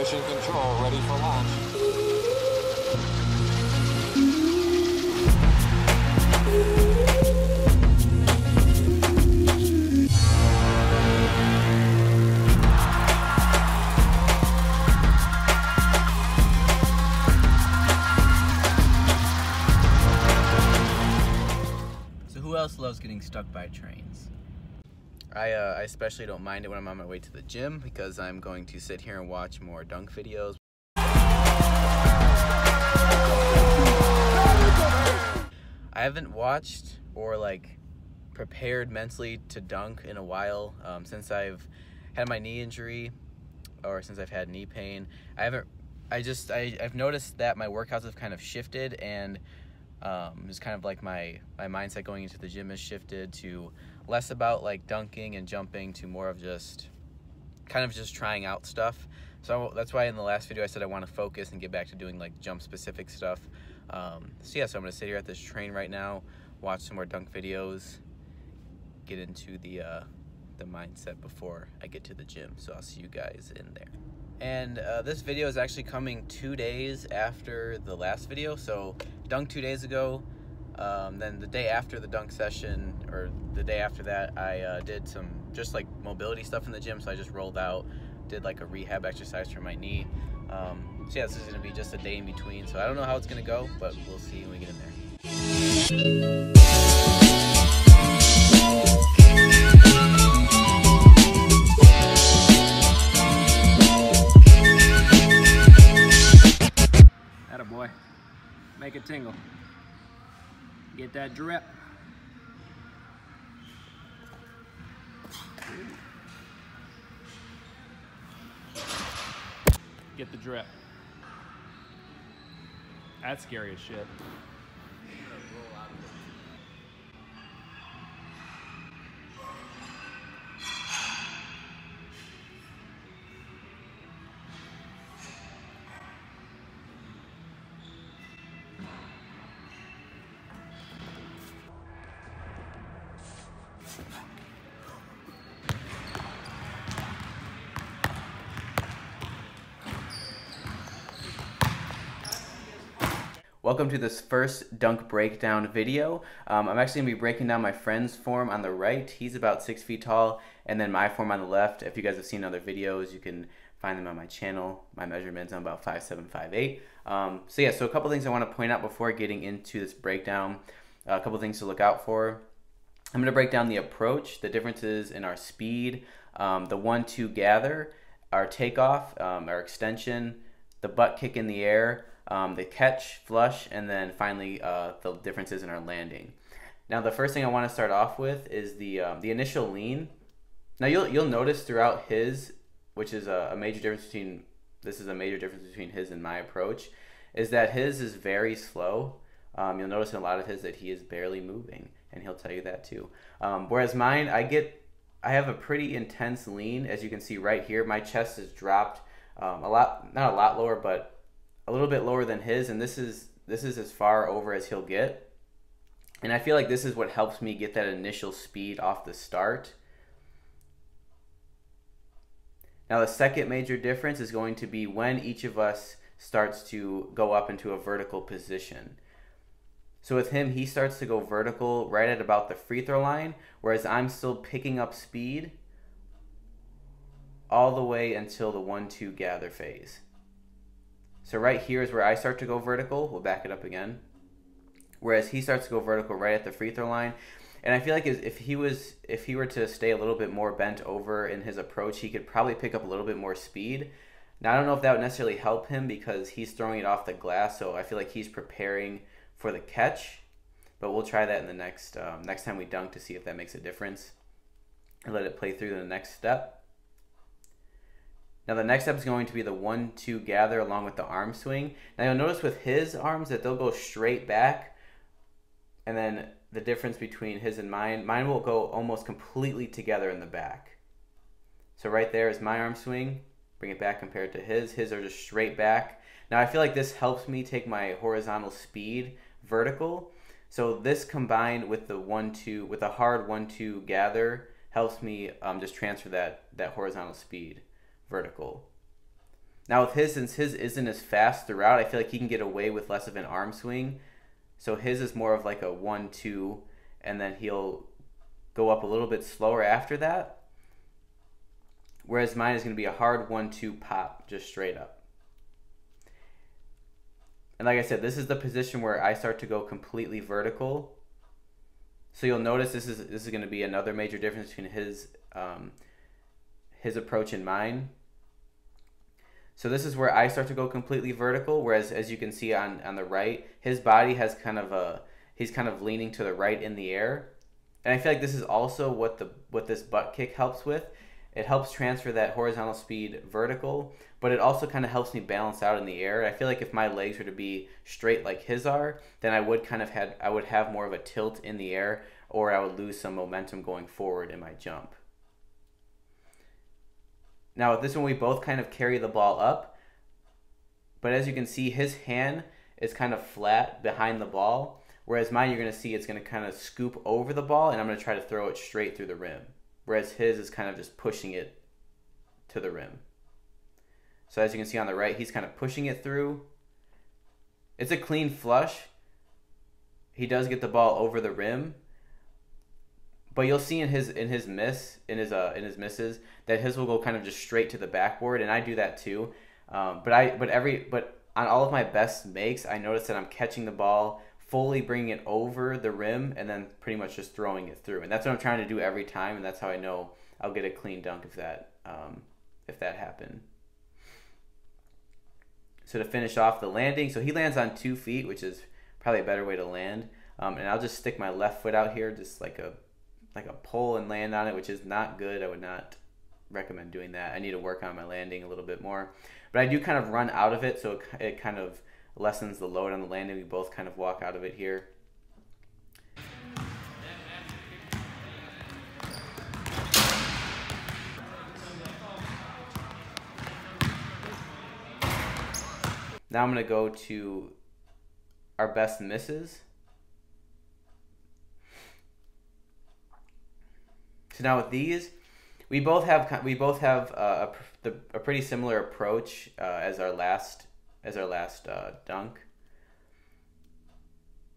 Mission control ready for launch. So who else loves getting stuck by trains? I especially don't mind it when I'm on my way to the gym because I'm going to sit here and watch more dunk videos. I haven't watched or prepared mentally to dunk in a while since I've had my knee injury or since I've had knee pain. I've noticed that my workouts have kind of shifted, and it's kind of like my mindset going into the gym has shifted to less about dunking and jumping to more of just trying out stuff. So that's why in the last video I said I want to focus and get back to doing jump specific stuff. So I'm gonna sit here at this train right now, watch some more dunk videos, get into the mindset before I get to the gym. So I'll see you guys in there. And this video is actually coming 2 days after the last video. So dunked 2 days ago, then the day after the dunk session, or the day after that, I did some just mobility stuff in the gym. So I just rolled out, did a rehab exercise for my knee. So yeah, this is gonna be just a day in between. So I don't know how it's gonna go, but we'll see when we get in there. Attaboy. Make it tingle. Get that drip. Get the drip. That's scary as shit. Welcome to this first dunk breakdown video. I'm actually going to be breaking down my friend's form on the right. He's about 6 feet tall, and then my form on the left. If you guys have seen other videos, you can find them on my channel. My measurements, I'm about 5'7", 5'8". So a couple things I want to point out before getting into this breakdown. A couple things to look out for. I'm going to break down the approach, the differences in our speed, the 1-2 gather, our takeoff, our extension, the butt kick in the air, the catch, flush, and then finally the differences in our landing. Now the first thing I want to start off with is the initial lean. Now you'll notice throughout his, which is a major difference between his and my approach, is that his is very slow. You'll notice in a lot of his that he is barely moving, and he'll tell you that too. Whereas mine, I have a pretty intense lean. As you can see right here, my chest is dropped not a lot lower, but a little bit lower than his, and this is as far over as he'll get. And I feel like this is what helps me get that initial speed off the start. Now the second major difference is going to be when each of us starts to go up into a vertical position. So with him, he starts to go vertical right at about the free throw line, whereas I'm still picking up speed all the way until the 1-2 gather phase. So right here is where I start to go vertical. We'll back it up again. Whereas he starts to go vertical right at the free throw line. And I feel like if he were to stay a little bit more bent over in his approach, he could probably pick up a little bit more speed. Now I don't know if that would necessarily help him because he's throwing it off the glass, so I feel like he's preparing for the catch. But we'll try that in the next time we dunk to see if that makes a difference. And let it play through to the next step. Now the next step is going to be the 1-2 gather along with the arm swing. Now you'll notice with his arms that they'll go straight back, and then the difference between his and mine will go almost completely together in the back. So right there is my arm swing, bring it back compared to his are just straight back. Now I feel like this helps me take my horizontal speed vertical. So this combined with the 1-2, with a hard 1-2 gather helps me just transfer that horizontal speed vertical. Now with his, since his isn't as fast throughout, I feel like he can get away with less of an arm swing. So his is more of like a 1-2, and then he'll go up a little bit slower after that. Whereas mine is going to be a hard 1-2 pop, just straight up. And like I said, this is the position where I start to go completely vertical. So you'll notice this is going to be another major difference between his approach and mine. So this is where I start to go completely vertical, whereas as you can see on the right, his body has kind of he's kind of leaning to the right in the air. And I feel like this is also what this butt kick helps with. It helps transfer that horizontal speed vertical, but it also kind of helps me balance out in the air. I feel like if my legs were to be straight like his are, then I would have more of a tilt in the air, or I would lose some momentum going forward in my jump. Now with this one, we both kind of carry the ball up, but as you can see, his hand is kind of flat behind the ball, whereas mine, you're going to see it's going to kind of scoop over the ball, and I'm going to try to throw it straight through the rim, whereas his is kind of just pushing it to the rim. So as you can see on the right, he's kind of pushing it through. It's a clean flush. He does get the ball over the rim, but you'll see in his misses that his will go kind of just straight to the backboard, and I do that too. But on all of my best makes, I notice that I'm catching the ball, fully bringing it over the rim, and then pretty much just throwing it through. And that's what I'm trying to do every time, and that's how I know I'll get a clean dunk if that happened. So to finish off the landing, so he lands on 2 feet, which is probably a better way to land. And I'll just stick my left foot out here, just like a pull and land on it, which is not good. I would not recommend doing that. I need to work on my landing a little bit more. But I do kind of run out of it, so it kind of lessens the load on the landing. We both kind of walk out of it here. Now I'm going to go to our best misses. So now with these, we both have a pretty similar approach as our last dunk.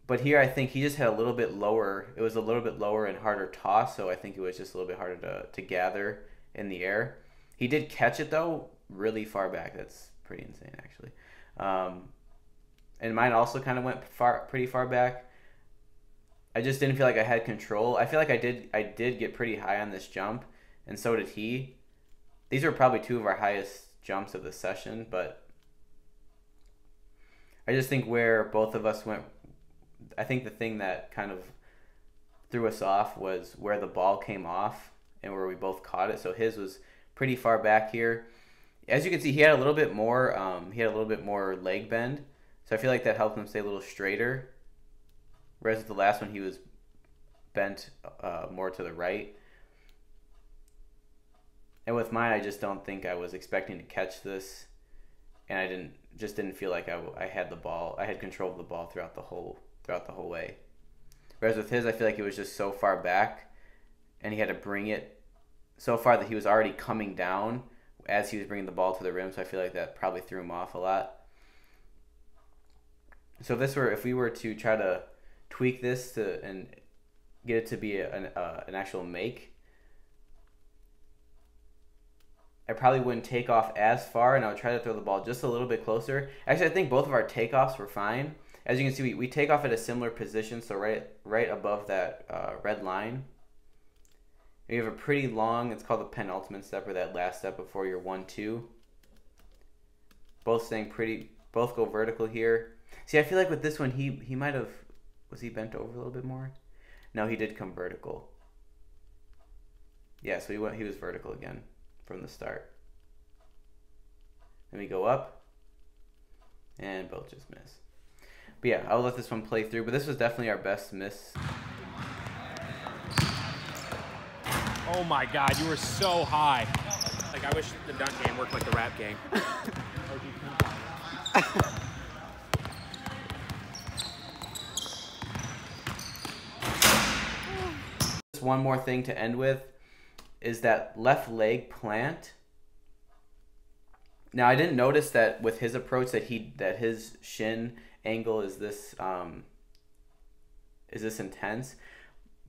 But here I think he just had a little bit lower. It was a little bit lower and harder toss, so I think it was just a little bit harder to gather in the air. He did catch it though really far back. That's pretty insane actually. And mine also kind of went pretty far back. I just didn't feel like I had control. I feel like I did get pretty high on this jump, and so did he. These were probably 2 of our highest jumps of the session, but I just think where both of us went, I think the thing that kind of threw us off was where the ball came off and where we both caught it. So his was pretty far back here. As you can see, he had a little bit more leg bend, so I feel like that helped him stay a little straighter. Whereas with the last one, he was bent more to the right. And with mine, I just don't think I was expecting to catch this, and I didn't feel like I had the ball. I had control of the ball throughout the whole way. Whereas with his, I feel like it was just so far back, and he had to bring it so far that he was already coming down as he was bringing the ball to the rim. So I feel like that probably threw him off a lot. So if we were to try to tweak this and get it to be an actual make, I probably wouldn't take off as far, and I would try to throw the ball just a little bit closer. Actually, I think both of our takeoffs were fine. As you can see, we take off at a similar position, so right above that red line. We have a pretty long, it's called the penultimate step, or that last step before your 1-2. Both go vertical here. See, I feel like with this one, he might have, was he bent over a little bit more? No, he did come vertical. Yeah, so he was vertical again from the start. Then we go up, and both just miss. But yeah, I'll let this one play through, but this was definitely our best miss. Oh my God, you were so high. Like, I wish the dunk game worked like the rap game. Just one more thing to end with is that left leg plant. Now I didn't notice that with his approach that his shin angle is this intense,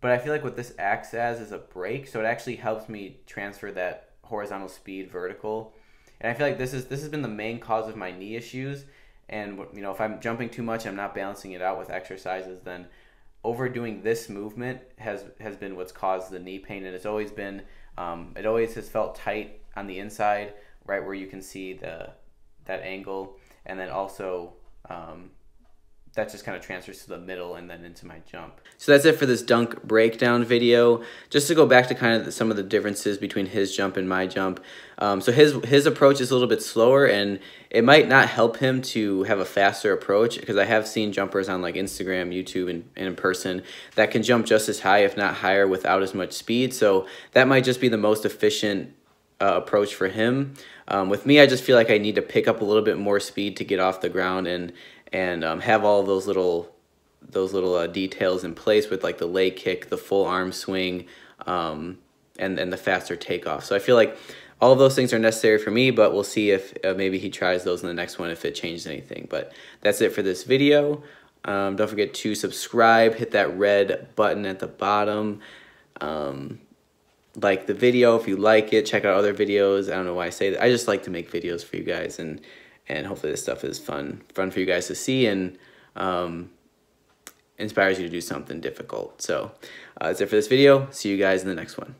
but I feel like what this acts as is a brake, so it actually helps me transfer that horizontal speed vertical. And I feel like this has been the main cause of my knee issues. And you know, if I'm jumping too much, I'm not balancing it out with exercises, then overdoing this movement has been what's caused the knee pain. And it's always been it always has felt tight on the inside, right where you can see that angle, and then also that just kind of transfers to the middle and then into my jump. So that's it for this dunk breakdown video. Just to go back to kind of some of the differences between his jump and my jump. So his approach is a little bit slower, and it might not help him to have a faster approach, because I have seen jumpers on like Instagram, YouTube, and in person that can jump just as high, if not higher, without as much speed. So that might just be the most efficient approach for him. With me, I just feel like I need to pick up a little bit more speed to get off the ground and have all of those little details in place, with like the leg kick, the full arm swing, and the faster takeoff. So I feel like all of those things are necessary for me, but we'll see if maybe he tries those in the next one, if it changes anything. But that's it for this video. Don't forget to subscribe, hit that red button at the bottom. Like the video if you like it. Check out other videos. I don't know why I say that. I just like to make videos for you guys, and hopefully this stuff is fun for you guys to see, and inspires you to do something difficult. So that's it for this video. See you guys in the next one.